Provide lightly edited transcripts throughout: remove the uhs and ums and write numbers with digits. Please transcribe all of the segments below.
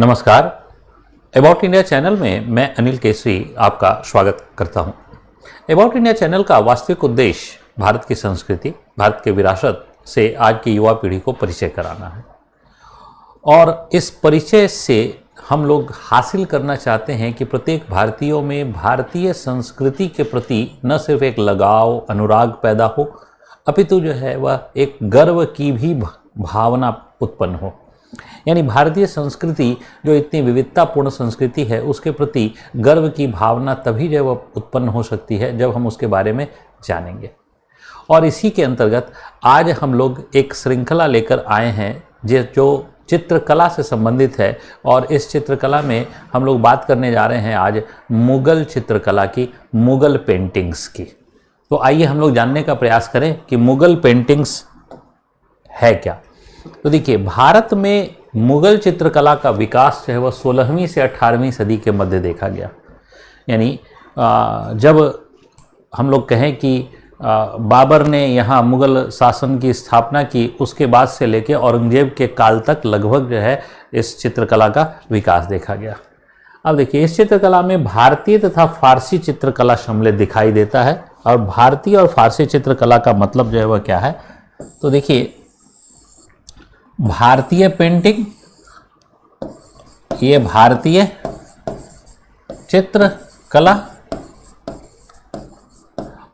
नमस्कार। About India channel में मैं अनिल केसरी आपका स्वागत करता हूं। अबाउट इंडिया चैनल का वास्तविक उद्देश्य भारत की संस्कृति, भारत के विरासत से आज की युवा पीढ़ी को परिचय कराना है और इस परिचय से हम लोग हासिल करना चाहते हैं कि प्रत्येक भारतीयों में भारतीय संस्कृति के प्रति न सिर्फ एक लगाव, अनुराग पैदा हो, अपितु जो है वह एक गर्व की भी भावना उत्पन्न हो। यानी भारतीय संस्कृति जो इतनी विविधतापूर्ण संस्कृति है, उसके प्रति गर्व की भावना तभी जो वह उत्पन्न हो सकती है जब हम उसके बारे में जानेंगे। और इसी के अंतर्गत आज हम लोग एक श्रृंखला लेकर आए हैं जो चित्रकला से संबंधित है और इस चित्रकला में हम लोग बात करने जा रहे हैं आज मुगल चित्रकला की, मुगल पेंटिंग्स की। तो आइए हम लोग जानने का प्रयास करें कि मुगल पेंटिंग्स है क्या। तो देखिए, भारत में मुगल चित्रकला का विकास जो है वह 16वीं से 18वीं सदी के मध्य देखा गया। यानी जब हम लोग कहें कि बाबर ने यहाँ मुगल शासन की स्थापना की, उसके बाद से लेकर औरंगजेब के काल तक लगभग जो है इस चित्रकला का विकास देखा गया। अब देखिए, इस चित्रकला में भारतीय तथा फारसी चित्रकला सम्मिलित दिखाई देता है। और भारतीय और फारसी चित्रकला का मतलब जो है वह क्या है, तो देखिए, भारतीय पेंटिंग, ये भारतीय चित्रकला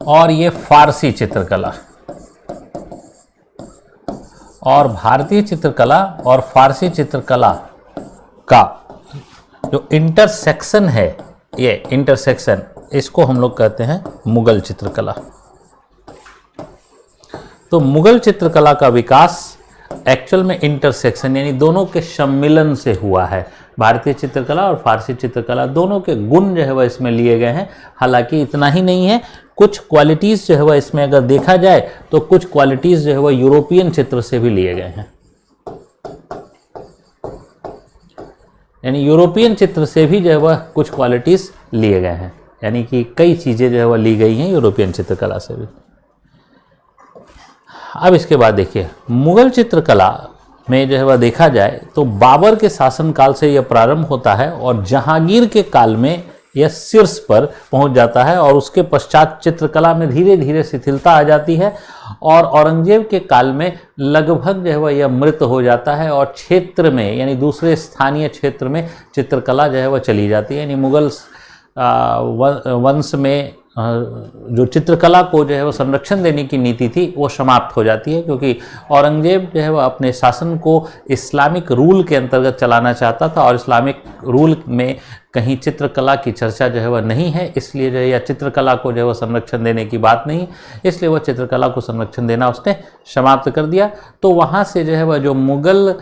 और ये फारसी चित्रकला। और भारतीय चित्रकला और फारसी चित्रकला का जो इंटरसेक्शन है, ये इंटरसेक्शन, इसको हम लोग कहते हैं मुगल चित्रकला। तो मुगल चित्रकला का विकास एक्चुअल में इंटरसेक्शन यानी दोनों के सम्मिलन से हुआ है। भारतीय चित्रकला और फारसी चित्रकला दोनों के गुण जो है वह इसमें लिए गए हैं। हालांकि इतना ही नहीं है, कुछ क्वालिटीज़ जो है वह इसमें अगर देखा जाए तो कुछ क्वालिटीज़ जो है वह यूरोपियन चित्र से भी लिए गए हैं। यानी यूरोपियन चित्र से भी जो है वह कुछ क्वालिटीज़ लिए गए हैं, यानी कि कई चीज़ें जो है वह ली गई हैं यूरोपियन चित्रकला से भी। अब इसके बाद देखिए, मुगल चित्रकला में जो है वह देखा जाए तो बाबर के शासनकाल से यह प्रारंभ होता है और जहांगीर के काल में यह शीर्ष पर पहुंच जाता है और उसके पश्चात चित्रकला में धीरे धीरे शिथिलता आ जाती है और औरंगजेब के काल में लगभग जो है वह यह मृत हो जाता है और क्षेत्र में यानी दूसरे स्थानीय क्षेत्र में चित्रकला जो है वह चली जाती है। यानी मुगल वंश में जो चित्रकला को जो है वो संरक्षण देने की नीति थी वो समाप्त हो जाती है, क्योंकि औरंगजेब जो है वह अपने शासन को इस्लामिक रूल के अंतर्गत चलाना चाहता था और इस्लामिक रूल में कहीं चित्रकला की चर्चा जो है वह नहीं है, इसलिए जो है या चित्रकला को जो है वह संरक्षण देने की बात नहीं, इसलिए वह चित्रकला को संरक्षण देना उसने समाप्त कर दिया। तो वहाँ से जो है वह जो मुगल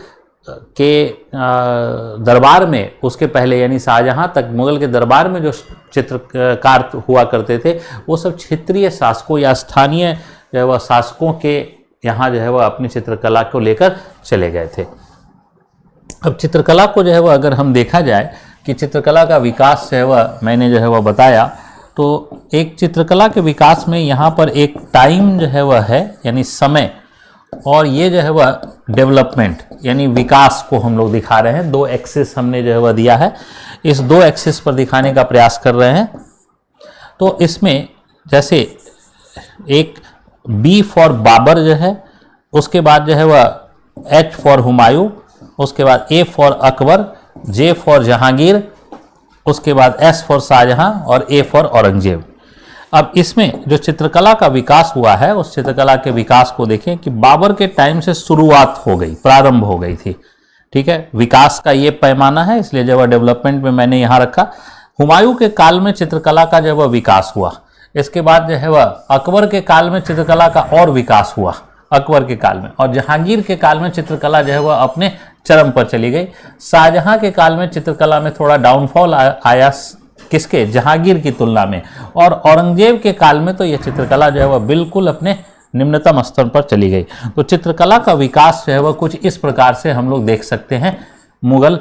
के दरबार में, उसके पहले यानी शाहजहां तक मुगल के दरबार में जो चित्रकार हुआ करते थे वो सब क्षेत्रीय शासकों या स्थानीय जो है वह शासकों के यहाँ जो है वह अपनी चित्रकला को लेकर चले गए थे। अब चित्रकला को जो है वह अगर हम देखा जाए कि चित्रकला का विकास जो है वह मैंने जो है वह बताया, तो एक चित्रकला के विकास में यहाँ पर एक टाइम जो है वह है यानी समय, और ये जो है वह डेवलपमेंट यानी विकास को हम लोग दिखा रहे हैं। दो एक्सिस हमने जो है वह दिया है, इस दो एक्सिस पर दिखाने का प्रयास कर रहे हैं। तो इसमें जैसे एक बी फॉर बाबर जो है, उसके बाद जो है वह एच फॉर हुमायूं, उसके बाद A for Akbar, J for Jahangir, उसके बाद एस फॉर शाहजहां और ए फॉर औरंगजेब। अब इसमें जो चित्रकला का विकास हुआ है, उस चित्रकला के विकास को देखें कि बाबर के टाइम से शुरुआत हो गई, प्रारंभ हो गई थी। ठीक है, विकास का ये पैमाना है, इसलिए जब डेवलपमेंट में मैंने यहाँ रखा। हुमायूं के काल में चित्रकला का जब विकास हुआ, इसके बाद जो है वह अकबर के काल में चित्रकला का और विकास हुआ अकबर के काल में, और जहांगीर के काल में चित्रकला जो है वह अपने चरम पर चली गई। शाहजहां के काल में चित्रकला में थोड़ा डाउनफॉल आया, किसके, जहांगीर की तुलना में, और औरंगजेब के काल में तो यह चित्रकला जो है वह बिल्कुल अपने निम्नतम स्तर पर चली गई। तो चित्रकला का विकास जो है वह कुछ इस प्रकार से हम लोग देख सकते हैं मुगल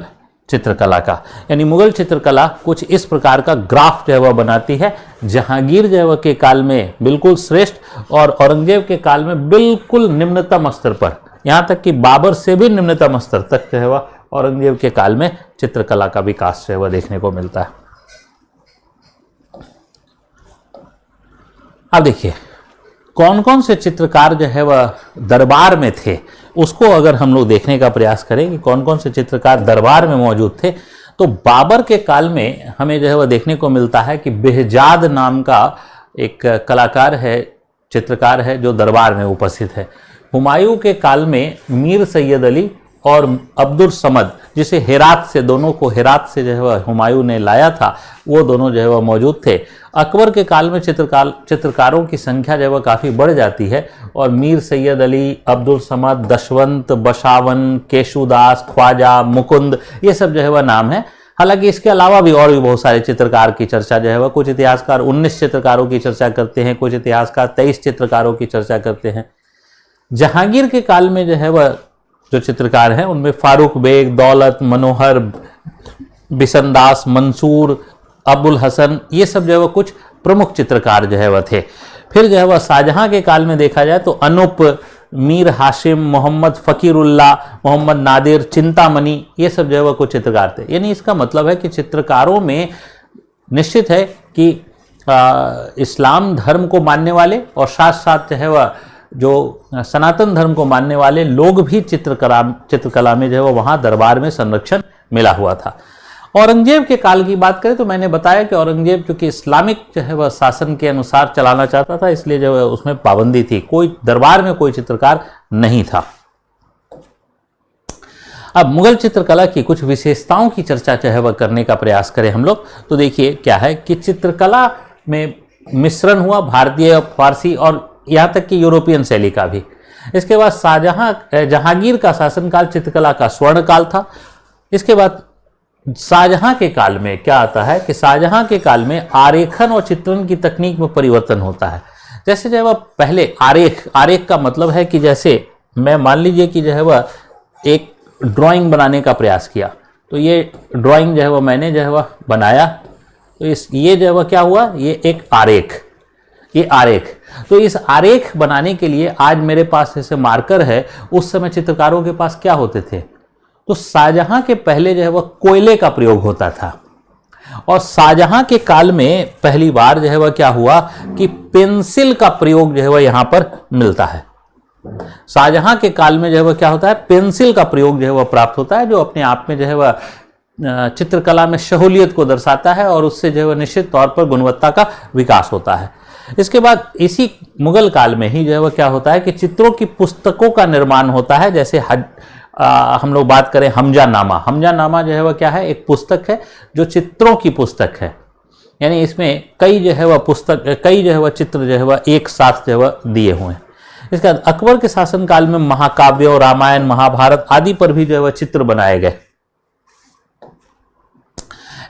चित्रकला का। यानी मुगल चित्रकला कुछ इस प्रकार का ग्राफ जो है वह बनाती है। जहांगीर जो है वह के काल में बिल्कुल श्रेष्ठ और औरंगजेब के काल में बिल्कुल निम्नतम स्तर पर, यहाँ तक कि बाबर से भी निम्नतम स्तर तक जो है वह औरंगजेब के काल में चित्रकला का विकास जो है वह देखने को मिलता है। अब देखिए कौन कौन से चित्रकार जो है वह दरबार में थे, उसको अगर हम लोग देखने का प्रयास करें कि कौन कौन से चित्रकार दरबार में मौजूद थे, तो बाबर के काल में हमें जो है वह देखने को मिलता है कि बेहजाद नाम का एक कलाकार है, चित्रकार है, जो दरबार में उपस्थित है। हुमायूं के काल में मीर सैयद अली और अब्दुल समद, जिसे हेरात से, दोनों को हेरात से जो है वह हुमायूं ने लाया था, वो दोनों जो है वह मौजूद थे। अकबर के काल में चित्रकारों की संख्या जो है वह काफ़ी बढ़ जाती है और मीर सैयद अली, अब्दुल समद, दशवंत, बशावन, केशुदास, ख्वाजा, मुकुंद, ये सब जो है वह नाम है। हालांकि इसके अलावा भी और भी बहुत सारे चित्रकार की चर्चा जो है वह, कुछ इतिहासकार 19 चित्रकारों की चर्चा करते हैं, कुछ इतिहासकार 23 चित्रकारों की चर्चा करते हैं। जहांगीर के काल में जो है वह जो चित्रकार हैं उनमें फारूक बेग, दौलत, मनोहर, बिसनदास, मंसूर, अबुल हसन, ये सब जो है वह कुछ प्रमुख चित्रकार जो है वह थे। फिर जो है वह शाहजहां के काल में देखा जाए तो अनूप, मीर हाशिम, मोहम्मद फ़कीरुल्लाह, मोहम्मद नादिर, चिंतामणि, ये सब जो है वह कुछ चित्रकार थे। यानी इसका मतलब है कि चित्रकारों में निश्चित है कि इस्लाम धर्म को मानने वाले और साथ साथ जो है वह जो सनातन धर्म को मानने वाले लोग भी चित्रकला में जो है वो वहाँ दरबार में संरक्षण मिला हुआ था। औरंगजेब के काल की बात करें तो मैंने बताया कि औरंगजेब चूंकि इस्लामिक जो है वह शासन के अनुसार चलाना चाहता था, इसलिए जो है उसमें पाबंदी थी, कोई दरबार में कोई चित्रकार नहीं था। अब मुगल चित्रकला की कुछ विशेषताओं की चर्चा जो है वह करने का प्रयास करें हम लोग, तो देखिए क्या है कि चित्रकला में मिश्रण हुआ भारतीय, फारसी और यहाँ तक कि यूरोपियन शैली का भी। इसके बाद जहांगीर का शासनकाल चित्रकला का स्वर्ण काल था। इसके बाद शाहजहां के काल में क्या आता है कि शाहजहां के काल में आरेखन और चित्रण की तकनीक में परिवर्तन होता है। जैसे जो है वह पहले आरेख का मतलब है कि जैसे मैं मान लीजिए कि जो है वह एक ड्राइंग बनाने का प्रयास किया, तो ये ड्राइंग जो है वह मैंने जो है वह बनाया, तो ये जो है वह क्या हुआ, ये एक आरेख। तो इस आरेख बनाने के लिए आज मेरे पास जैसे मार्कर है, उस समय चित्रकारों के पास क्या होते थे, तो शाहजहां के पहले जो है वह कोयले का प्रयोग होता था और शाहजहां के काल में पहली बार जो है वह क्या हुआ कि पेंसिल का प्रयोग जो है वह यहां पर मिलता है। शाहजहां के काल में जो है वह क्या होता है, पेंसिल का प्रयोग जो है वह प्राप्त होता है, जो अपने आप में जो है वह चित्रकला में सहूलियत को दर्शाता है और उससे जो है वह निश्चित तौर पर गुणवत्ता का विकास होता है। इसके बाद इसी मुगल काल में ही जो है वह क्या होता है कि चित्रों की पुस्तकों का निर्माण होता है। जैसे हम लोग बात करें हमजानामा जो है वह क्या है, एक पुस्तक है जो चित्रों की पुस्तक है, यानी इसमें कई जो है वह चित्र जो है वह एक साथ जो है वह दिए हुए हैं। इसके बाद अकबर के शासनकाल में महाकाव्य और रामायण, महाभारत आदि पर भी जो है वह चित्र बनाए गए।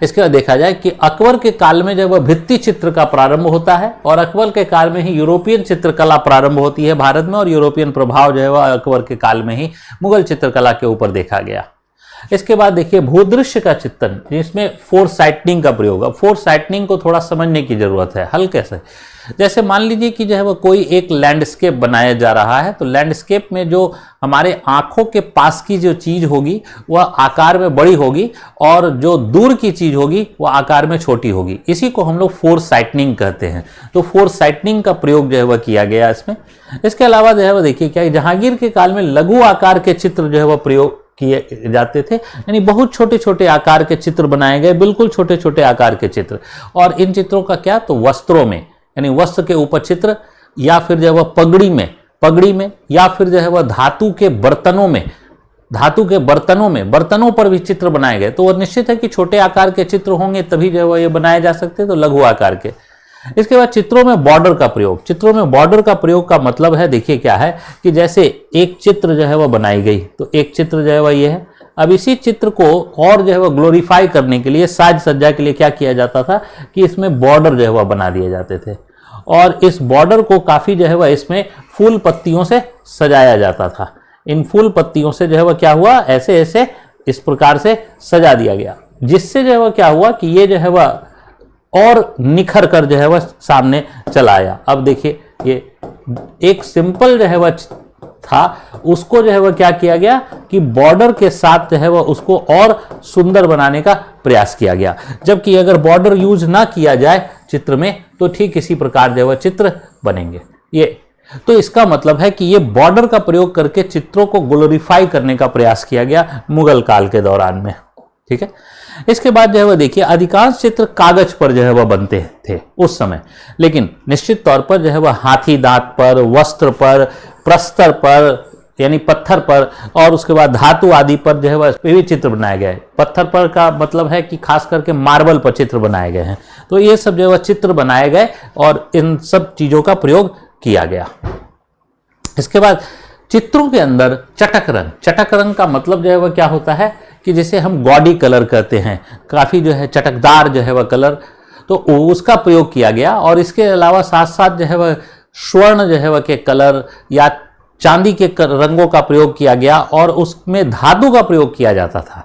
इसके बाद देखा जाए कि अकबर के काल में जब वह भित्ति चित्र का प्रारंभ होता है और अकबर के काल में ही यूरोपियन चित्रकला प्रारंभ होती है भारत में, और यूरोपियन प्रभाव जो है वह अकबर के काल में ही मुगल चित्रकला के ऊपर देखा गया। इसके बाद देखिए भूदृश्य का चित्रण, जिसमें फोर साइटनिंग का प्रयोग है। फोर साइटनिंग को थोड़ा समझने की जरूरत है। हल कैसे, जैसे मान लीजिए कि जो है वह कोई एक लैंडस्केप बनाया जा रहा है, तो लैंडस्केप में जो हमारे आंखों के पास की जो चीज होगी वह आकार में बड़ी होगी और जो दूर की चीज होगी वह आकार में छोटी होगी। इसी को हम लोग फोर साइटनिंग कहते हैं। तो फोर साइटनिंग का प्रयोग जो है वह किया गया इसमें। इसके अलावा जो है वह देखिए क्या, जहांगीर के काल में लघु आकार के चित्र जो है वह प्रयोग किए जाते थे, यानी बहुत छोटे छोटे आकार के चित्र बनाए गए, बिल्कुल छोटे छोटे आकार के चित्र। और इन चित्रों का क्या, तो वस्त्रों में, यानी वस्त्र के ऊपर चित्र, या फिर जो है वह पगड़ी में, या फिर जो है वह धातु के बर्तनों पर भी चित्र बनाए गए। तो वह निश्चित है कि छोटे आकार के चित्र होंगे तभी जो है वह ये बनाए जा सकते हैं, तो लघु आकार के। इसके बाद चित्रों में बॉर्डर का प्रयोग का मतलब है, देखिए क्या है कि जैसे एक चित्र जो है वह बनाई गई, तो एक चित्र जो है वह ये है। अब इसी चित्र को और जो है वह ग्लोरीफाई करने के लिए, साज सज्जा के लिए क्या किया जाता था कि इसमें बॉर्डर जो है वह बना दिए जाते थे, और इस बॉर्डर को काफी जो है वह इसमें फूल पत्तियों से सजाया जाता था। इन फूल पत्तियों से जो है वह क्या हुआ, ऐसे ऐसे इस प्रकार से सजा दिया गया, जिससे जो है वह क्या हुआ कि ये जो है वह और निखर कर जो है वह सामने चला आया। अब देखिए ये एक सिंपल जो है वह था उसको जो है वह क्या किया गया कि बॉर्डर के साथ जो है वह उसको और सुंदर बनाने का प्रयास किया गया। जबकि अगर बॉर्डर यूज ना किया जाए चित्र में तो ठीक इसी प्रकार जो है वह चित्र बनेंगे। ये तो इसका मतलब है कि ये बॉर्डर का प्रयोग करके चित्रों को ग्लोरीफाई करने का प्रयास किया गया मुगल काल के दौरान में। ठीक है, इसके बाद जो है वह देखिए अधिकांश चित्र कागज पर जो है वह बनते थे उस समय, लेकिन निश्चित तौर पर जो है वह हाथी दांत पर, वस्त्र पर, प्रस्तर पर यानी पत्थर पर और उसके बाद धातु आदि पर जो है वह भी चित्र बनाए गए। पत्थर पर का मतलब है कि खास करके मार्बल पर चित्र बनाए गए हैं। तो ये सब जो है वह चित्र बनाए गए और इन सब चीजों का प्रयोग किया गया। इसके बाद चित्रों के अंदर चटक रंग का मतलब जो है वह क्या होता है कि जिसे हम गॉडी कलर कहते हैं, काफी जो है चटकदार जो है वह कलर, तो उसका प्रयोग किया गया। और इसके अलावा साथ साथ जो है वह स्वर्ण जो है वह के कलर या चांदी के रंगों का प्रयोग किया गया और उसमें धातु का प्रयोग किया जाता था।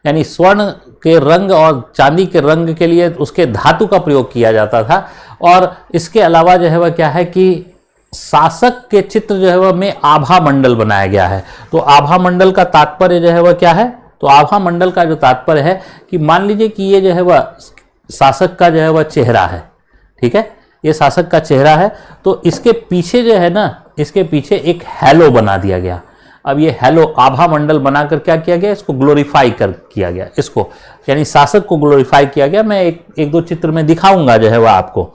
यानी स्वर्ण के रंग और चांदी के रंग के लिए उसके धातु का प्रयोग किया जाता था। और इसके अलावा जो है वह क्या है कि शासक के चित्र जो है वह में आभा मंडल बनाया गया है। तो आभा मंडल का तात्पर्य जो है वह क्या है, तो आभा मंडल का जो तात्पर्य है कि मान लीजिए कि ये जो है वह शासक का जो है वह चेहरा है। ठीक है, ये शासक का चेहरा है, तो इसके पीछे जो है ना, इसके पीछे एक हैलो बना दिया गया। अब ये हैलो आभा मंडल बनाकर क्या किया गया, इसको ग्लोरीफाई किया गया, इसको यानी शासक को ग्लोरीफाई किया गया। मैं एक दो चित्र में दिखाऊंगा जो है वह आपको।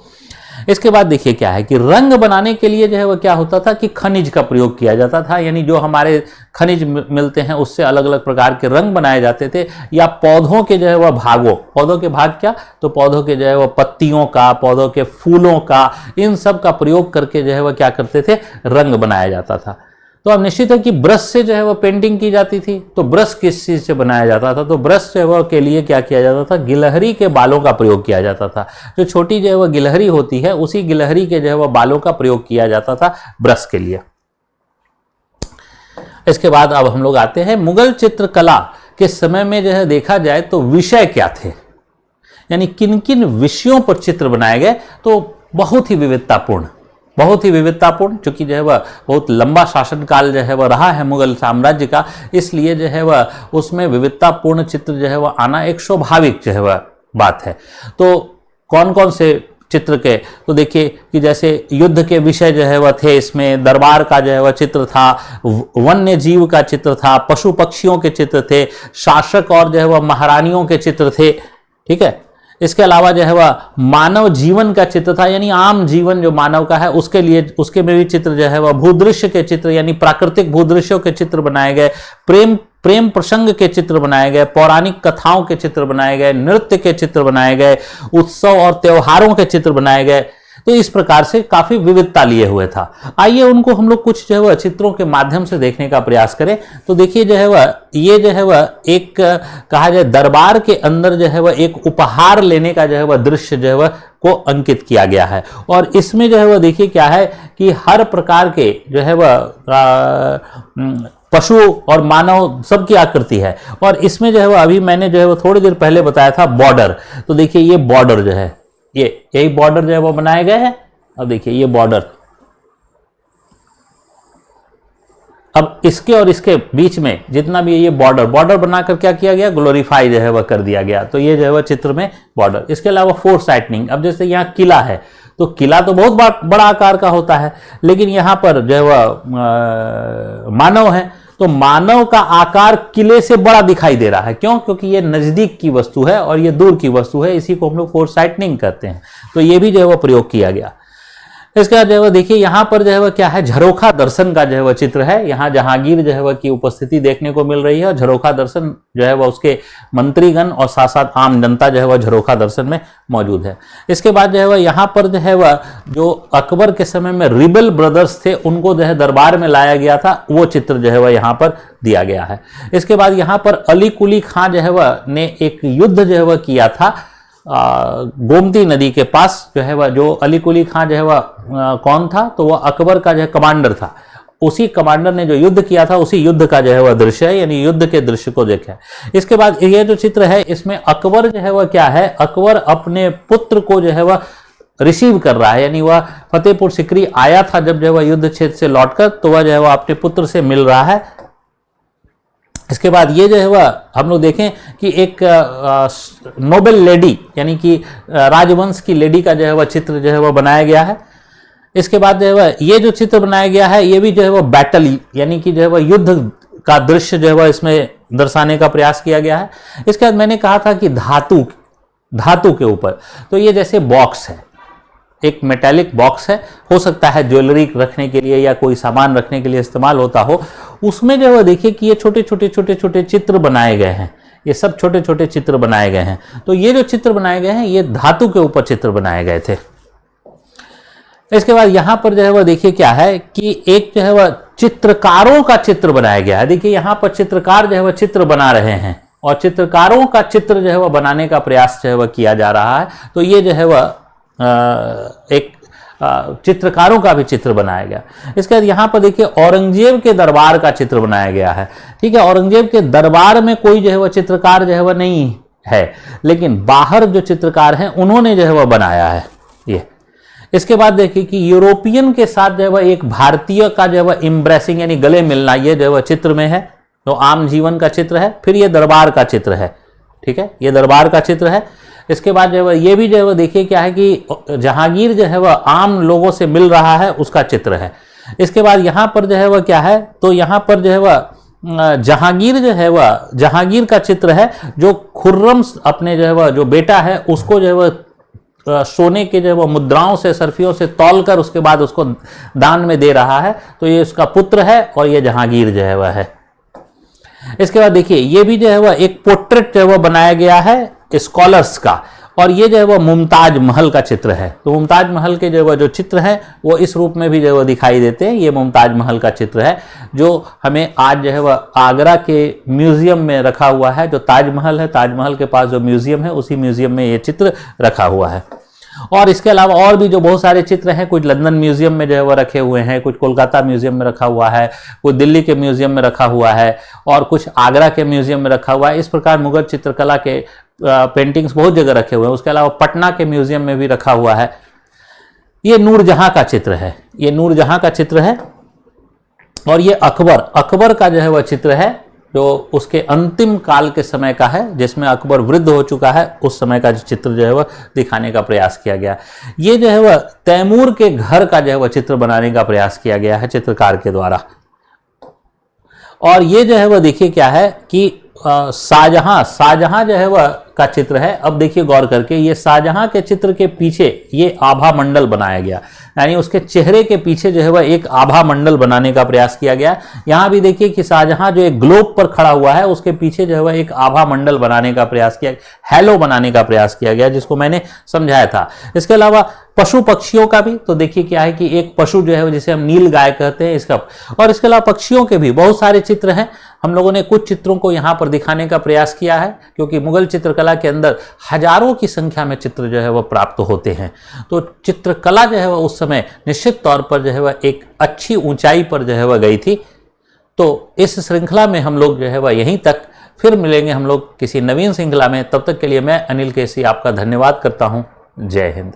इसके बाद देखिए क्या है कि रंग बनाने के लिए जो है वह क्या होता था कि खनिज का प्रयोग किया जाता था। यानी जो हमारे खनिज मिलते हैं उससे अलग अलग प्रकार के रंग बनाए जाते थे। या पौधों के जो है वह भागों, पौधों के भाग क्या, तो पौधों के जो है वह पत्तियों का, पौधों के फूलों का, इन सब का प्रयोग करके जो है वह क्या करते थे, रंग बनाया जाता था। तो अब निश्चित है कि ब्रश से जो है वह पेंटिंग की जाती थी। तो ब्रश किस चीज से बनाया जाता था, तो ब्रश जो है वह के लिए क्या किया जाता था, गिलहरी के बालों का प्रयोग किया जाता था। जो छोटी जो है वह गिलहरी होती है, उसी गिलहरी के जो है वह बालों का प्रयोग किया जाता था ब्रश के लिए। इसके बाद अब हम लोग आते हैं मुगल चित्रकला के समय में जो है देखा जाए तो विषय क्या थे, यानी किन किन विषयों पर चित्र बनाए गए। तो बहुत ही विविधतापूर्ण, चूंकि जो है वह बहुत लंबा शासनकाल जो है वह रहा है मुगल साम्राज्य का, इसलिए जो है वह उसमें विविधतापूर्ण चित्र जो है वह आना एक स्वाभाविक जो है वह बात है। तो कौन कौन से चित्र के, तो देखिए कि जैसे युद्ध के विषय जो है वह थे, इसमें दरबार का जो है वह चित्र था, वन्य जीव का चित्र था, पशु पक्षियों के चित्र थे, शासक और जो है वह महारानियों के चित्र थे। ठीक है, इसके अलावा जो है वह मानव जीवन का चित्र था, यानी आम जीवन जो मानव का है उसके लिए, उसके में भी चित्र जो है वह भूदृश्य के चित्र यानी प्राकृतिक भूदृश्यों के चित्र बनाए गए, प्रेम प्रसंग के चित्र बनाए गए, पौराणिक कथाओं के चित्र बनाए गए, नृत्य के चित्र बनाए गए, उत्सव और त्योहारों के चित्र बनाए गए। तो इस प्रकार से काफी विविधता लिए हुए था। आइए उनको हम लोग कुछ जो है वह चित्रों के माध्यम से देखने का प्रयास करें। तो देखिए जो है वह ये जो है वह एक कहा जाए दरबार के अंदर जो है वह एक उपहार लेने का जो है वह दृश्य जो है वह को अंकित किया गया है। और इसमें जो है वह देखिए क्या है कि हर प्रकार के जो है वह पशु और मानव सबकी आकृति है। और इसमें जो है वह अभी मैंने जो है वह थोड़ी देर पहले बताया था बॉर्डर। तो देखिए ये बॉर्डर जो है, यही बॉर्डर जो है वो बनाए गए हैं। अब देखिए ये बॉर्डर, अब इसके और इसके बीच में जितना भी ये बॉर्डर बनाकर क्या किया गया, ग्लोरीफाई जो है वह कर दिया गया। तो ये जो है वह चित्र में बॉर्डर। इसके अलावा फोर साइटनिंग, अब जैसे यहाँ किला है तो किला तो बहुत बड़ा आकार का होता है, लेकिन यहाँ पर जो है वह मानव है तो मानव का आकार किले से बड़ा दिखाई दे रहा है। क्यों? क्योंकि ये नजदीक की वस्तु है और ये दूर की वस्तु है, इसी को हम लोग फोरसाइटनिंग कहते हैं। तो ये भी जो है वो प्रयोग किया गया। इसके बाद जो है वो देखिए यहाँ पर जो है वह क्या है, झरोखा दर्शन का जो है वह चित्र है। यहाँ जहांगीर जो है वह की उपस्थिति देखने को मिल रही है और झरोखा दर्शन जो है वह उसके मंत्रीगण और साथ साथ आम जनता जो है वह झरोखा दर्शन में मौजूद है। इसके बाद जो है वह यहाँ पर जो है वह जो अकबर के समय में रिबल ब्रदर्स थे उनको जो है दरबार में लाया गया था, वो चित्र जो है वह यहाँ पर दिया गया है। इसके बाद यहाँ पर अली कुली खां जो है वह ने एक युद्ध जो है वह किया था गोमती नदी के पास जो है वह, जो अली कुली खां जो है वह कौन था, तो वह अकबर का जो है कमांडर था। उसी कमांडर ने जो युद्ध किया था उसी युद्ध का जो है वह दृश्य है, यानी युद्ध के दृश्य को देखा। इसके बाद ये जो चित्र है इसमें अकबर जो है वह क्या है, अकबर अपने पुत्र को जो है वह रिसीव कर रहा है, यानी वह फतेहपुर सिकरी आया था जब जो है वह युद्ध क्षेत्र से लौटकर, तो वह जो है वह अपने पुत्र से मिल रहा है। इसके बाद ये जो है वह हम लोग देखें कि एक नोबेल लेडी यानी कि राजवंश की लेडी का जो है वह चित्र जो है वह बनाया गया है। इसके बाद जो है वह ये जो चित्र बनाया गया है ये भी जो है वह बैटल यानी कि जो है वह युद्ध का दृश्य जो है वह इसमें दर्शाने का प्रयास किया गया है। इसके बाद मैंने कहा था कि धातु के ऊपर, तो ये जैसे बॉक्स है, एक मेटालिक बॉक्स है, हो सकता है ज्वेलरी रखने के लिए या कोई सामान रखने के लिए इस्तेमाल होता हो। उसमें जो है देखिए कि ये छोटे छोटे चित्र बनाए गए हैं, ये सब छोटे छोटे चित्र बनाए गए हैं। तो ये जो चित्र बनाए गए हैं ये धातु के ऊपर चित्र बनाए गए थे। इसके बाद यहाँ पर जो है वह देखिए क्या है कि एक जो है वह चित्रकारों का चित्र बनाया गया है। देखिए यहाँ पर चित्रकार जो है वह चित्र बना रहे हैं और चित्रकारों का चित्र जो है वह बनाने का प्रयास जो है वह किया जा रहा है। तो ये जो है वह एक चित्रकारों का भी चित्र बनाया गया। इसके बाद यहाँ पर देखिए औरंगजेब के दरबार का चित्र बनाया गया है। ठीक है, औरंगजेब के दरबार में कोई जो है वह चित्रकार जो है वह नहीं है, लेकिन बाहर जो चित्रकार हैं उन्होंने जो है वह बनाया है ये। इसके बाद देखिए कि यूरोपियन के साथ जो है वह एक भारतीय का जो है वह एम्ब्रेसिंग यानी गले मिलना, ये जो है वह चित्र में है, तो आम जीवन का चित्र है। फिर ये दरबार का चित्र है। ठीक है, ये दरबार का चित्र है। इसके बाद जो है वह ये भी जो है वह देखिए क्या है कि जहांगीर जो है वह आम लोगों से मिल रहा है, उसका चित्र है। इसके बाद यहाँ पर जो है वह क्या है, तो यहाँ पर जो है वह जहांगीर जो है वह जहांगीर का चित्र है, जो खुर्रम अपने जो है वह जो बेटा है उसको जो है वह सोने के जो है वह मुद्राओं से सर्फियों से तौलकर उसके बाद उसको दान में दे रहा है। तो ये उसका पुत्र है और ये जहांगीर जो है वह है। इसके बाद देखिए ये भी जो है वह एक पोर्ट्रेट जो है वह बनाया गया है स्कॉलर्स का, और ये जो है वह मुमताज महल का चित्र है। तो मुमताज महल के जो है वह जो चित्र हैं वो इस रूप में भी जो है वह दिखाई देते हैं। ये मुमताज महल का चित्र है जो हमें आज जो है वह आगरा के म्यूजियम में रखा हुआ है। जो ताजमहल है, ताजमहल के पास जो म्यूजियम है उसी म्यूजियम में ये चित्र रखा हुआ है। और इसके अलावा और भी जो बहुत सारे चित्र हैं, कुछ लंदन म्यूजियम में जो है वो रखे हुए हैं, कुछ कोलकाता म्यूजियम में रखा हुआ है, कुछ दिल्ली के म्यूजियम में रखा हुआ है और कुछ आगरा के म्यूजियम में रखा हुआ है। इस प्रकार मुगल चित्रकला के पेंटिंग्स बहुत जगह रखे हुए हैं। उसके अलावा पटना के म्यूजियम में भी रखा हुआ है। ये नूरजहां का चित्र है, ये नूरजहां का चित्र है। और ये अकबर का जो है वह चित्र है, जो उसके अंतिम काल के समय का है, जिसमें अकबर वृद्ध हो चुका है, उस समय का चित्र जो है वह दिखाने का प्रयास किया गया। ये जो है वह तैमूर के घर का जो है वह चित्र बनाने का प्रयास किया गया है चित्रकार के द्वारा। और ये जो है वह देखिए क्या है कि शाहजहां जो है वह का चित्र है। अब देखिए गौर करके, ये शाहजहां के चित्र के पीछे ये आभा मंडल बनाया गया, यानी उसके चेहरे के पीछे जो है वह एक आभा मंडल बनाने का प्रयास किया गया। यहाँ भी देखिए कि शाहजहां जो एक ग्लोब पर खड़ा हुआ है, उसके पीछे जो है वह एक आभा मंडल बनाने का प्रयास किया, हैलो बनाने का प्रयास किया गया, जिसको मैंने समझाया था। इसके अलावा पशु पक्षियों का भी, तो देखिए क्या है कि एक पशु जो है जिसे हम नील गाय कहते हैं इसका, और इसके अलावा पक्षियों के भी बहुत सारे चित्र हैं। हम लोगों ने कुछ चित्रों को यहाँ पर दिखाने का प्रयास किया है, क्योंकि मुगल चित्रकला के अंदर हजारों की संख्या में चित्र जो है वह प्राप्त होते हैं। तो चित्रकला जो है वह उस समय निश्चित तौर पर जो है वह एक अच्छी ऊंचाई पर जो है वह गई थी। तो इस श्रृंखला में हम लोग जो है वह यहीं तक, फिर मिलेंगे हम लोग किसी नवीन श्रृंखला में। तब तक के लिए मैं अनिल केसी आपका धन्यवाद करता हूँ। जय हिंद।